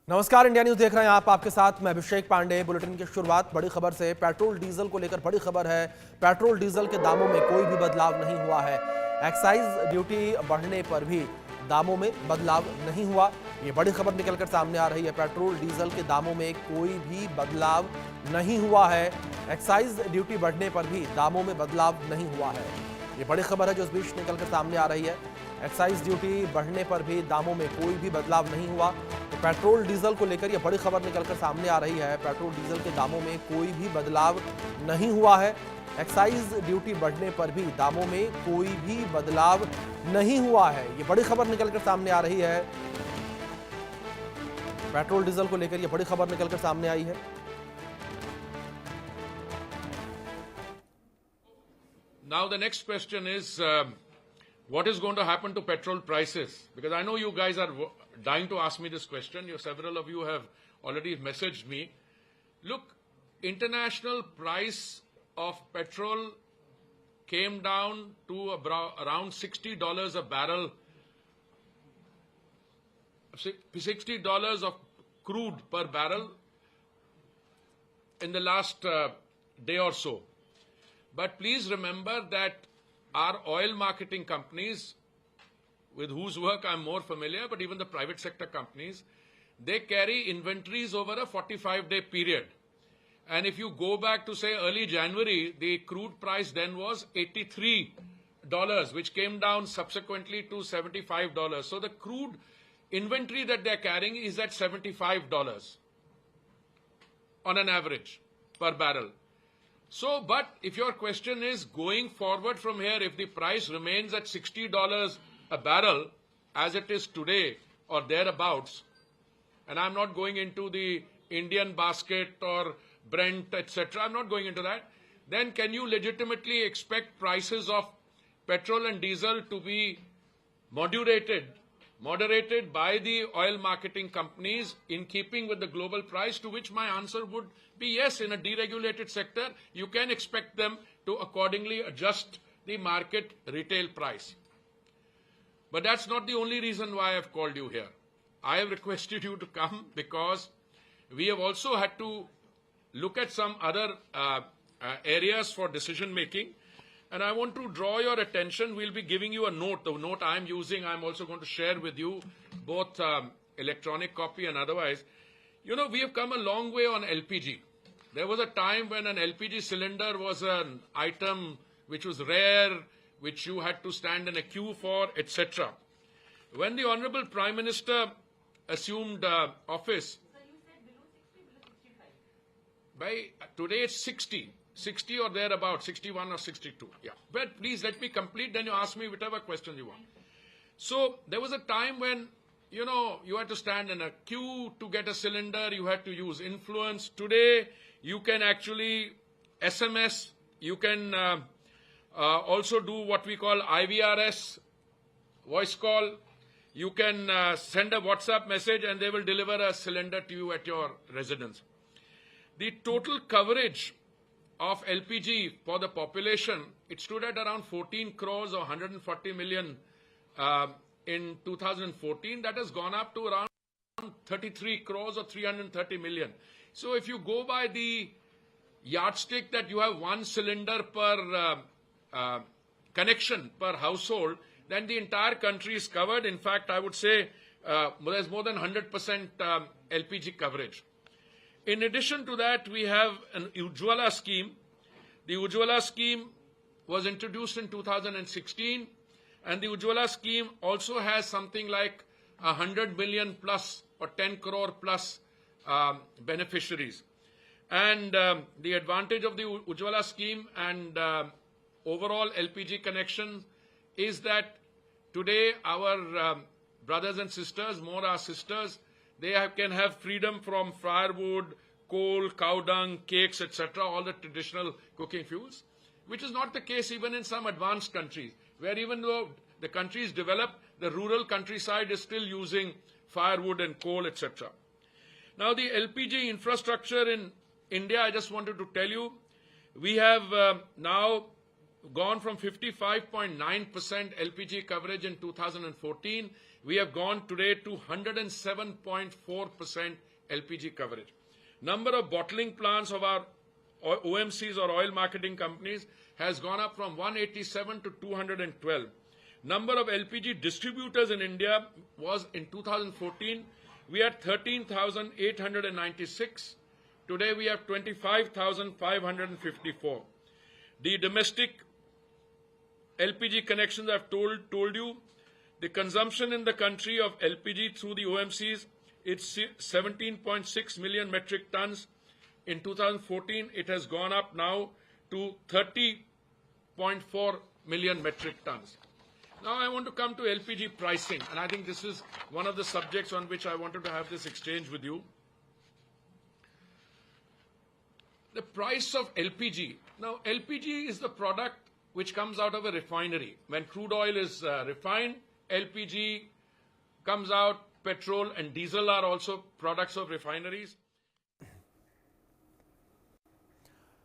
नमस्कार, India news देख रहे हैं आप। आपके साथ मैं अभिषेक पांडे। बुलेटिन की शुरुआत बड़ी खबर से। पेट्रोल डीजल को लेकर बड़ी खबर है। पेट्रोल डीजल के दामों में कोई भी बदलाव नहीं हुआ है। एक्साइज ड्यूटी बढ़ने पर भी दामों में बदलाव नहीं हुआ। ये बड़ी खबर निकलकर सामने आ रही है। पेट्रोल डीजल के दामों में कोई भी बदलाव नहीं हुआ है। एक्साइज ड्यूटी बढ़ने पर भी दामों में बदलाव नहीं हुआ है। ये बड़ी खबर है जो इस बीच निकलकर सामने आ रही है। एक्साइज ड्यूटी बढ़ने पर भी दामों में कोई भी बदलाव नहीं हुआ। तो पेट्रोल डीजल को लेकर यह बड़ी खबर निकलकर सामने आ रही है। पेट्रोल डीजल के दामों में कोई भी बदलाव नहीं हुआ है। एक्साइज ड्यूटी बढ़ने पर भी दामों में कोई भी बदलाव नहीं हुआ है। ये बड़ी खबर निकलकर सामने आ रही है। पेट्रोल डीजल को लेकर यह बड़ी खबर निकलकर सामने आई है। Now the next question is, what is going to happen to petrol prices? Because I know you guys are dying to ask me this question. Several of you have already messaged me. Look, international price of petrol came down to around $60 a barrel, $60 of crude per barrel in the last day or so. But please remember that our oil marketing companies, with whose work I'm more familiar, but even the private sector companies, they carry inventories over a 45-day period. And if you go back to, say, early January, the crude price then was $83, which came down subsequently to $75. So the crude inventory that they're carrying is at $75 on an average per barrel. So, but if your question is going forward from here, if the price remains at $60 a barrel as it is today or thereabouts, and I'm not going into the Indian basket or Brent, etc., I'm not going into that, then can you legitimately expect prices of petrol and diesel to be moderated by the oil marketing companies in keeping with the global price? To which my answer would be yes. In a deregulated sector, you can expect them to accordingly adjust the market retail price. But that's not the only reason why I've called you here. I have requested you to come because we have also had to look at some other areas for decision making. And I want to draw your attention. We'll be giving you a note. The note I'm using, I'm also going to share with you, both electronic copy and otherwise. You know, we have come a long way on LPG. There was a time when an LPG cylinder was an item which was rare, which you had to stand in a queue for, etc. When the Honorable Prime Minister assumed office, by today it's 60 or thereabout, 61 or 62. Yeah. But please let me complete, then you ask me whatever question you want. So there was a time when, you know, you had to stand in a queue to get a cylinder, you had to use influence. Today, you can actually SMS, you can also do what we call IVRS, voice call. You can send a WhatsApp message and they will deliver a cylinder to you at your residence. The total coverage of LPG for the population, it stood at around 14 crores or 140 million in 2014. That has gone up to around 33 crores or 330 million. So if you go by the yardstick that you have one cylinder per connection per household, then the entire country is covered. In fact, I would say there's more than 100% LPG coverage. In addition to that, we have an Ujjwala scheme. The Ujjwala scheme was introduced in 2016, and the Ujjwala scheme also has something like 100 million plus or 10 crore plus beneficiaries. And the advantage of the Ujjwala scheme and overall LPG connection is that today our brothers and sisters, more our sisters, they can have freedom from firewood, coal, cow dung, cakes, etc., all the traditional cooking fuels, which is not the case even in some advanced countries, where even though the country is developed, the rural countryside is still using firewood and coal, etc. Now, the LPG infrastructure in India, I just wanted to tell you, we have now gone from 55.9% LPG coverage in 2014. We have gone today to 107.4% LPG coverage. Number of bottling plants of our OMCs or oil marketing companies has gone up from 187 to 212. Number of LPG distributors in India was in 2014, we had 13,896. Today we have 25,554. The domestic LPG connections I've told you, the consumption in the country of LPG through the OMCs, it's 17.6 million metric tons. In 2014, it has gone up now to 30.4 million metric tons. Now I want to come to LPG pricing, and I think this is one of the subjects on which I wanted to have this exchange with you. The price of LPG. Now, LPG is the product which comes out of a refinery. When crude oil is refined, LPG comes out, petrol and diesel are also products of refineries.